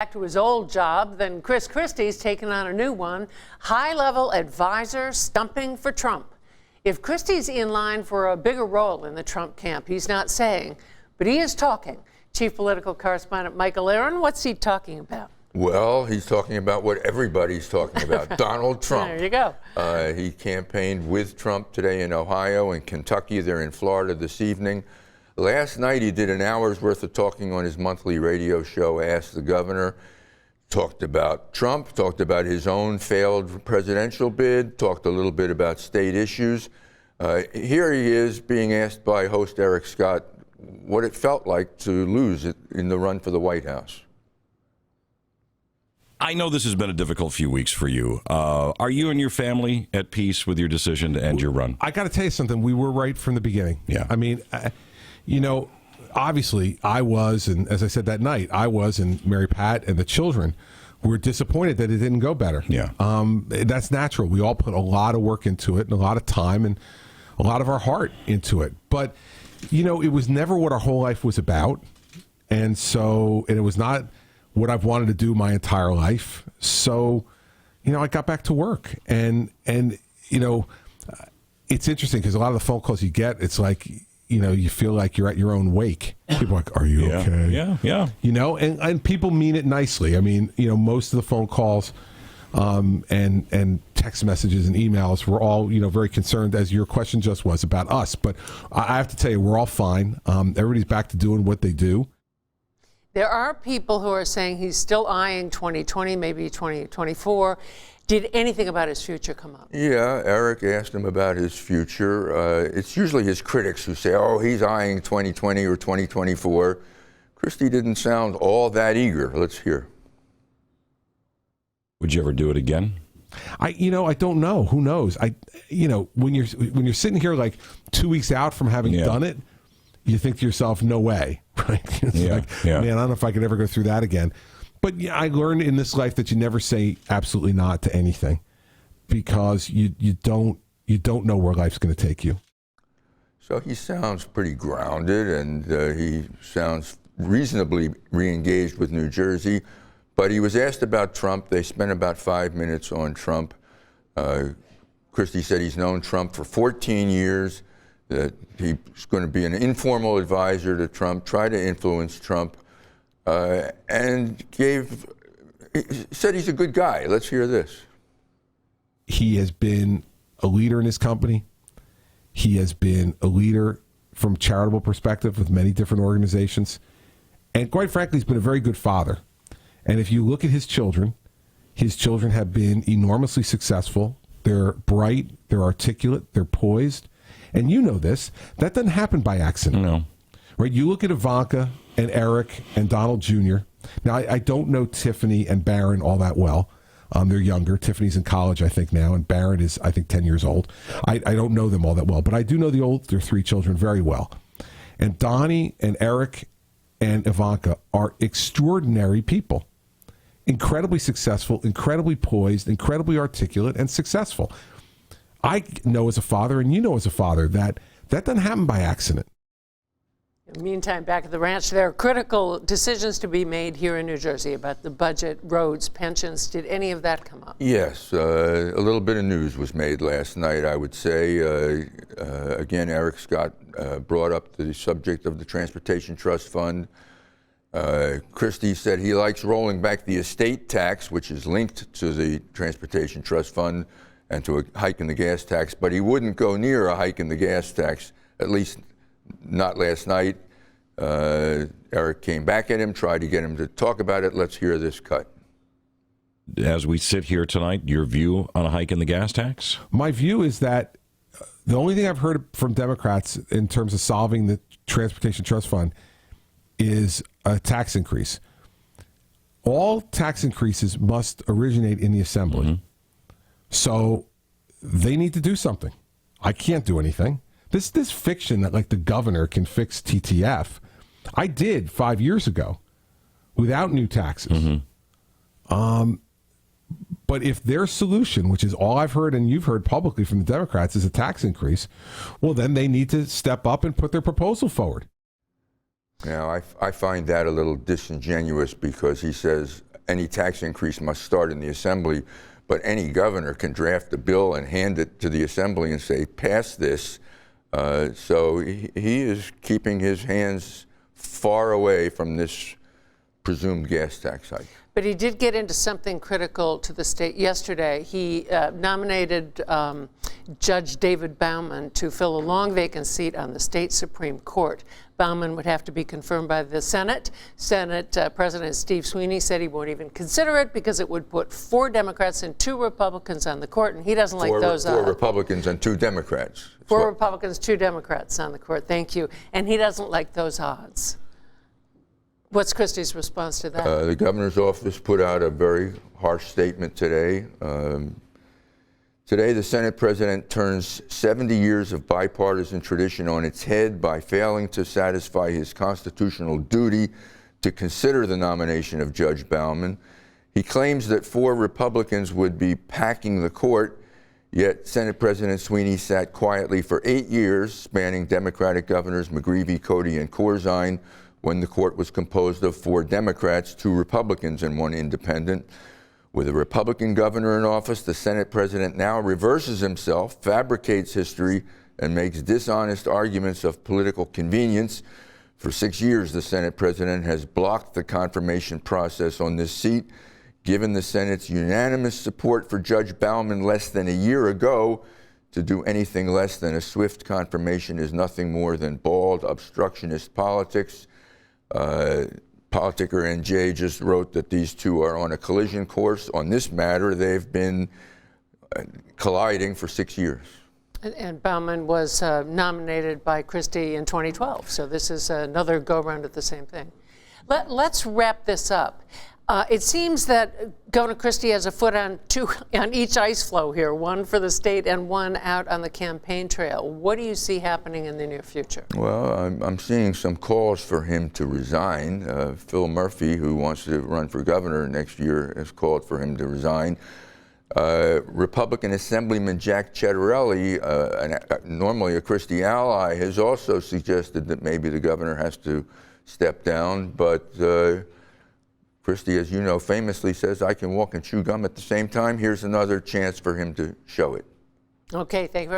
Back to his old job, then Chris Christie's taken on a new one, high-level advisor stumping for Trump. If Christie's in line for a bigger role in the Trump camp, he's not saying, but he is talking. Chief political correspondent Michael R-N.Y, what's he talking about? Well, he's talking about what everybody's talking about, Donald Trump. There you go. He campaigned with Trump today in Ohio and Kentucky. They're in Florida this evening. Last night, he did an hour's worth of talking on his monthly radio show, Ask the Governor. Talked about Trump, talked about his own failed presidential bid, talked a little bit about state issues. Here he is being asked by host Eric Scott what it felt like to lose in the run for the White House. I know this has been a difficult few weeks for you. Are you and your family at peace with your decision to end your run? I got to tell you something. We were right from the beginning. Yeah. I mean, you know, obviously I was, and as I said that night, I was, and Mary Pat and the children were disappointed that it didn't go better. Yeah. That's natural. We all put a lot of work into it and a lot of time and a lot of our heart into it. But, you know, it was never what our whole life was about. And it was not what I've wanted to do my entire life. So, you know, I got back to work. And you know, it's interesting because a lot of the phone calls you get, it's like, you know, you feel like you're at your own wake. People are like, are you okay? Yeah. You know, and people mean it nicely. I mean, you know, most of the phone calls and text messages and emails were all, you know, very concerned, as your question just was, about us. But I have to tell you, we're all fine. Everybody's back to doing what they do. There are people who are saying he's still eyeing 2020, maybe 2024. Did anything about his future come up? Yeah, Eric asked him about his future. It's usually his critics who say, oh, he's eyeing 2020 or 2024. Christie didn't sound all that eager. Let's hear. Would you ever do it again? I don't know. Who knows? When you're sitting here like 2 weeks out from having done it, you think to yourself, no way, right? It's man, I don't know if I could ever go through that again. But yeah, I learned in this life that you never say absolutely not to anything, because you don't know where life's going to take you. So he sounds pretty grounded, and he sounds reasonably re-engaged with New Jersey. But he was asked about Trump. They spent about 5 minutes on Trump. Christie said he's known Trump for 14 years, that he's going to be an informal advisor to Trump, try to influence Trump. And said he's a good guy. Let's hear this. He has been a leader in his company. He has been a leader from a charitable perspective with many different organizations. And quite frankly, he's been a very good father. And if you look at his children have been enormously successful. They're bright, they're articulate, they're poised. And you know this. That doesn't happen by accident. No. Right? You look at Ivanka and Eric and Donald Jr. Now, I don't know Tiffany and Barron all that well. They're younger. Tiffany's in college, I think, now, and Barron is, I think, 10 years old. I don't know them all that well, but I do know the older three children very well. And Donnie and Eric and Ivanka are extraordinary people. Incredibly successful, incredibly poised, incredibly articulate, and successful. I know as a father, and you know as a father, that doesn't happen by accident. In the meantime, back at the ranch, there are critical decisions to be made here in New Jersey about the budget, roads, pensions. Did any of that come up? Yes, a little bit of news was made last night, I would say. Again, Eric Scott brought up the subject of the Transportation Trust Fund. Christie said he likes rolling back the estate tax, which is linked to the Transportation Trust Fund and to a hike in the gas tax, but he wouldn't go near a hike in the gas tax, at least not last night. Eric came back at him, tried to get him to talk about it. Let's hear this cut. As we sit here tonight, your view on a hike in the gas tax? My view is that the only thing I've heard from Democrats in terms of solving the Transportation Trust Fund is a tax increase. All tax increases must originate in the Assembly. Mm-hmm. So they need to do something. I can't do anything. This fiction that like the governor can fix TTF, I did 5 years ago without new taxes. Mm-hmm. But if their solution, which is all I've heard and you've heard publicly from the Democrats, is a tax increase, well, then they need to step up and put their proposal forward. Now, I find that a little disingenuous because he says any tax increase must start in the Assembly, but any governor can draft a bill and hand it to the Assembly and say, pass this. So he is keeping his hands far away from this presumed gas tax hike. But he did get into something critical to the state yesterday. He nominated Judge David Bauman to fill a long vacant seat on the state Supreme Court. Bauman would have to be confirmed by the Senate. Senate President Steve Sweeney said he won't even consider it because it would put 4 Democrats and 2 Republicans on the court, and he doesn't like those odds. 4 Republicans and 2 Democrats. 4 Republicans, 2 Democrats on the court. Thank you. And he doesn't like those odds. What's Christie's response to that? The governor's office put out a very harsh statement today. Today, the Senate president turns 70 years of bipartisan tradition on its head by failing to satisfy his constitutional duty to consider the nomination of Judge Bauman. He claims that 4 Republicans would be packing the court, yet Senate President Sweeney sat quietly for 8 years, spanning Democratic governors McGreevey, Cody, and Corzine, when the court was composed of 4 Democrats, 2 Republicans, and 1 independent. With a Republican governor in office, the Senate president now reverses himself, fabricates history, and makes dishonest arguments of political convenience. For 6 years, the Senate president has blocked the confirmation process on this seat. Given the Senate's unanimous support for Judge Bauman less than a year ago, to do anything less than a swift confirmation is nothing more than bald, obstructionist politics. Politicker NJ just wrote that these 2 are on a collision course. On this matter, they've been colliding for 6 years. And Bauman was nominated by Christie in 2012, so this is another go-round at the same thing. Let's wrap this up. It seems that Governor Christie has a foot on each ice floe here, one for the state and one out on the campaign trail. What do you see happening in the near future? Well, I'm seeing some calls for him to resign. Phil Murphy, who wants to run for governor next year, has called for him to resign. Republican Assemblyman Jack Cettarelli, normally a Christie ally, has also suggested that maybe the governor has to step down, but Christie, as you know, famously says, I can walk and chew gum at the same time. Here's another chance for him to show it. Okay, thank you very much.